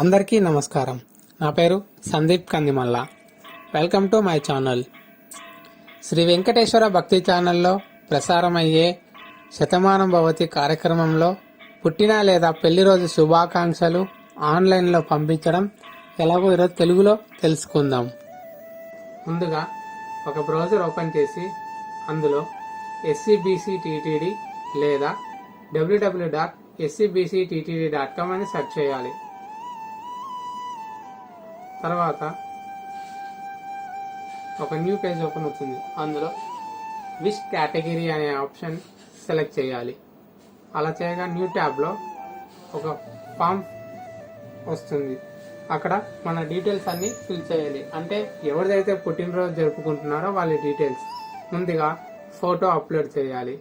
అందరికీ నమస్కారం. నా పేరు Sandeep Kandimalla. Welcome to my channel. Sri Venkateswara Bhakti ఛానల్లో ప్రసారమయ్యే శతమానం భవతి కార్యక్రమంలో పుట్టిన లేదా పెళ్లి రోజు శుభాకాంక్షలు ఆన్లైన్లో పంపించడం ఎలాగో ఈరోజు తెలుగులో తెలుసుకుందాం. ముందుగా ఒక బ్రౌజర్ ఓపెన్ చేసి అందులో SCBCTTD లేదా www.scbcttd.com అని సెర్చ్ చేయాలి. తర్వాత ఒక న్యూ పేజ్ ఓపెన్ అవుతుంది. అందులో విష్ కేటగిరీ అనే ఆప్షన్ సెలెక్ట్ చేయాలి. అలా చేయగా న్యూ ట్యాబ్లో ఒక ఫామ్ వస్తుంది. అక్కడ మన డీటెయిల్స్ అన్ని ఫిల్ చేయాలి. అంటే ఎవరిదైతే పుట్టినరోజు జరుపుకుంటున్నారో వాళ్ళ డీటెయిల్స్. ముందుగా ఫోటో అప్లోడ్ చేయాలి.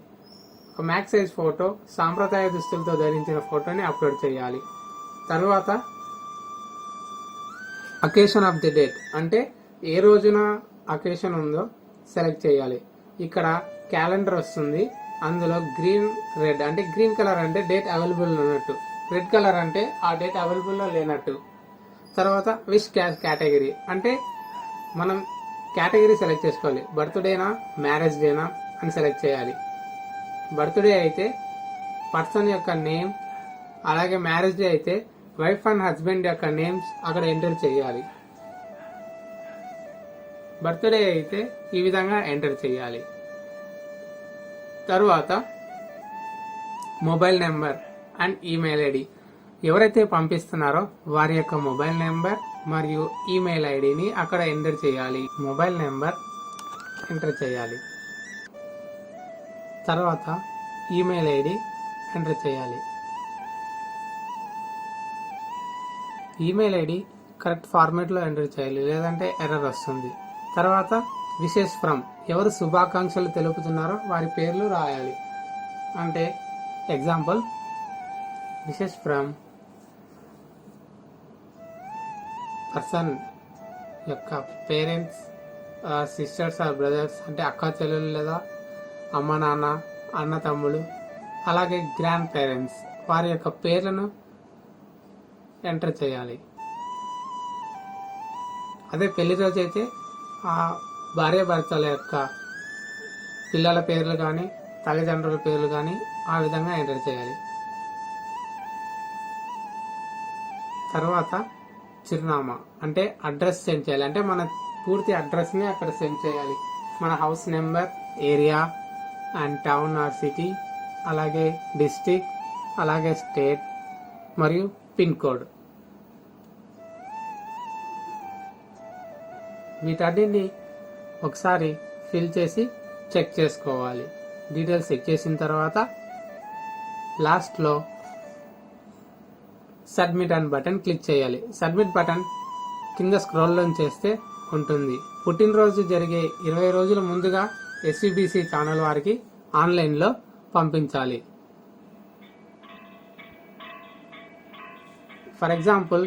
ఒక మ్యాక్స్ సైజ్ ఫోటో, సాంప్రదాయ దుస్తులతో ధరించిన ఫోటోని అప్లోడ్ చేయాలి. తర్వాత అకేషన్ ఆఫ్ ది డేట్, అంటే ఏ రోజున అకేషన్ ఉందో సెలెక్ట్ చేయాలి. ఇక్కడ క్యాలెండర్ వస్తుంది. అందులో రెడ్ అంటే గ్రీన్ కలర్ అంటే డేట్ అవైలబుల్ ఉన్నట్టు, రెడ్ కలర్ అంటే ఆ డేట్ అవైలబుల్లో లేనట్టు. తర్వాత విష్ కేటగిరీ అంటే మనం కేటగిరీ సెలెక్ట్ చేసుకోవాలి. బర్త్డేనా, మ్యారేజ్ డేనా అని సెలెక్ట్ చేయాలి. బర్త్డే అయితే పర్సన్ యొక్క నేమ్, అలాగే మ్యారేజ్ డే అయితే వైఫ్ అండ్ హస్బెండ్ యొక్క నేమ్స్ అక్కడ ఎంటర్ చేయాలి. బర్త్డే అయితే ఈ విధంగా ఎంటర్ చేయాలి. తరువాత mobile number and email ID, ఎవరైతే పంపిస్తున్నారో వారి యొక్క మొబైల్ నెంబర్ మరియు ఈమెయిల్ ఐడిని అక్కడ ఎంటర్ చేయాలి. మొబైల్ నెంబర్ ఎంటర్ చేయాలి. తర్వాత ఈమెయిల్ ఐడి ఎంటర్ చేయాలి. ఈమెయిల్ ఐడి కరెక్ట్ ఫార్మేట్లో ఎంటర్ చేయాలి, లేదంటే ఎర్రర్ వస్తుంది. తర్వాత విషెస్ ఫ్రమ్, ఎవరు శుభాకాంక్షలు తెలుపుతున్నారో వారి పేర్లు రాయాలి. అంటే ఎగ్జాంపుల్ విషెస్ ఫ్రమ్ పర్సన్ యొక్క పేరెంట్స్, సిస్టర్స్ ఆర్ బ్రదర్స్, అంటే అక్క చెల్లెలు లేదా అమ్మ నాన్న, అన్న తమ్ముడు, అలాగే గ్రాండ్ పేరెంట్స్ వారి యొక్క పేర్లను ఎంటర్ చేయాలి. అదే పెళ్లి రోజు అయితే ఆ భార్య భర్తల యొక్క పిల్లల పేర్లు కానీ తల్లిదండ్రుల పేర్లు కానీ ఆ విధంగా ఎంటర్ చేయాలి. తర్వాత చిరునామా అంటే అడ్రస్ సెండ్ చేయాలి. అంటే మన పూర్తి అడ్రస్ని అక్కడ సెండ్ చేయాలి. మన house number, area and town or city, అలాగే డిస్ట్రిక్ట్, అలాగే స్టేట్ మరియు పిన్ కోడ్. వీటన్నిటిని ఒకసారి ఫిల్ చేసి చెక్ చేసుకోవాలి. డీటెయిల్స్ చెక్ చేసిన తర్వాత లాస్ట్లో సబ్మిట్ అని బటన్ క్లిక్ చేయాలి. సబ్మిట్ బటన్ కింద స్క్రోల్ డౌన్ చేస్తే ఉంటుంది. పుట్టినరోజు జరిగే 20 రోజుల ముందుగా SCBC ఛానల్ వారికి ఆన్లైన్లో పంపించాలి. ఫర్ ఎగ్జాంపుల్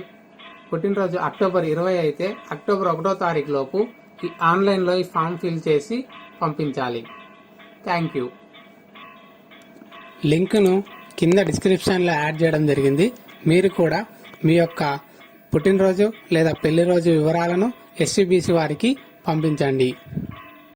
పుట్టినరోజు అక్టోబర్ 20 అయితే అక్టోబర్ 1వ తారీఖు లోపు ఆన్లైన్లో ఈ ఫామ్ ఫిల్ చేసి పంపించాలి. Thank you. లింక్ను కింద డిస్క్రిప్షన్లో యాడ్ చేయడం జరిగింది. మీరు కూడా మీ యొక్క పుట్టినరోజు లేదా పెళ్లి రోజు వివరాలను SCBC వారికి పంపించండి.